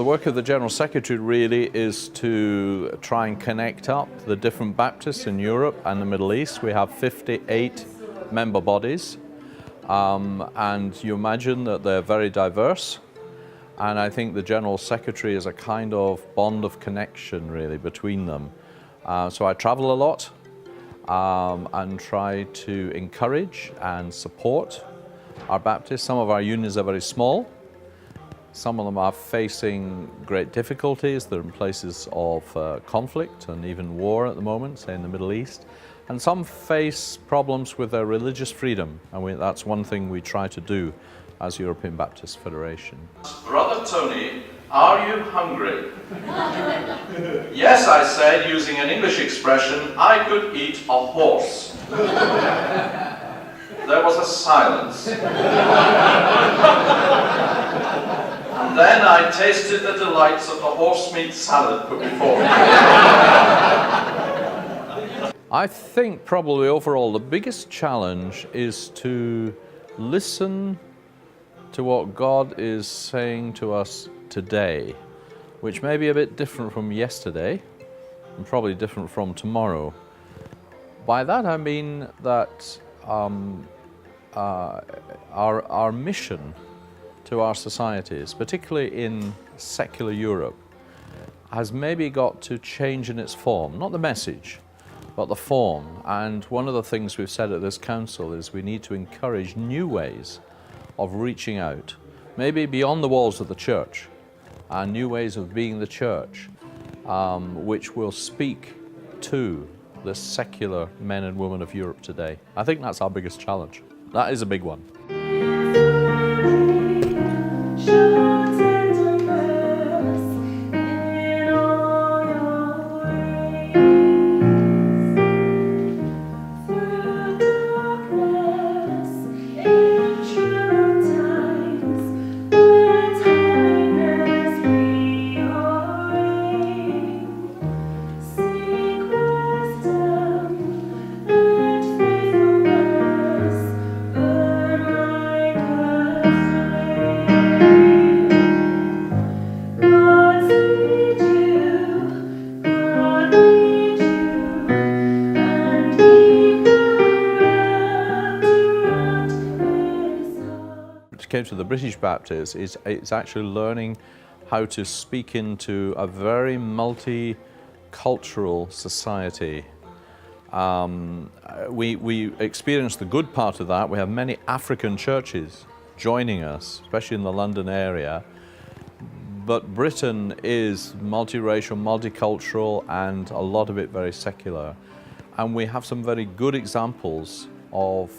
the work of the General Secretary really is to try and connect up the different Baptists in Europe and the Middle East. We have 58 member bodies, and you imagine that they're very diverse. And I think the General Secretary is a kind of bond of connection really between them. So I travel a lot and try to encourage and support our Baptists. Some of our unions are very small. Some of them are facing great difficulties. They're in places of conflict and even war at the moment, say in the Middle East. And some face problems with their religious freedom, and that's one thing we try to do as European Baptist Federation. Brother Tony, are you hungry? Yes, I said, using an English expression, I could eat a horse. There was a silence. And then I tasted the delights of the horse meat salad put before me. I think probably overall the biggest challenge is to listen to what God is saying to us today, which may be a bit different from yesterday and probably different from tomorrow. By that I mean that our mission to our societies, particularly in secular Europe, has maybe got to change in its form, not the message, but the form. And one of the things we've said at this council is we need to encourage new ways of reaching out, maybe beyond the walls of the church, and new ways of being the church, which will speak to the secular men and women of Europe today. I think that's our biggest challenge. That is a big one. Came to the British Baptists is actually learning how to speak into a very multicultural society. We experience the good part of that. We have many African churches joining us, especially in the London area. But Britain is multiracial, multicultural, and a lot of it very secular. And we have some very good examples of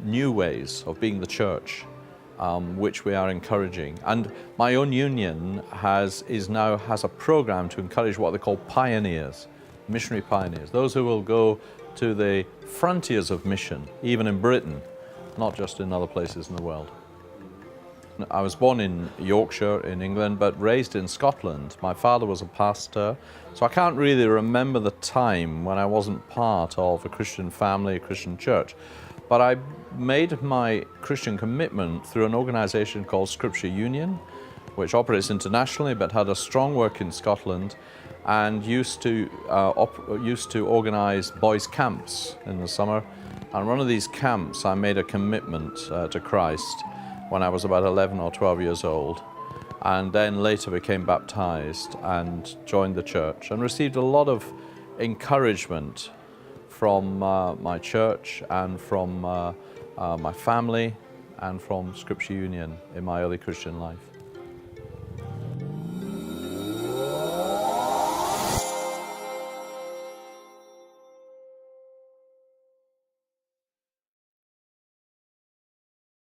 new ways of being the church, which we are encouraging. And my own union has a program to encourage what they call pioneers, missionary pioneers, those who will go to the frontiers of mission, even in Britain, not just in other places in the world. I was born in Yorkshire in England, but raised in Scotland. My father was a pastor, so I can't really remember the time when I wasn't part of a Christian family, a Christian church. But I made my Christian commitment through an organization called Scripture Union, which operates internationally but had a strong work in Scotland, and used to organize boys' camps in the summer. And one of these camps I made a commitment to Christ when I was about 11 or 12 years old, and then later became baptized and joined the church and received a lot of encouragement from my church and from my family and from Scripture Union in my early Christian life.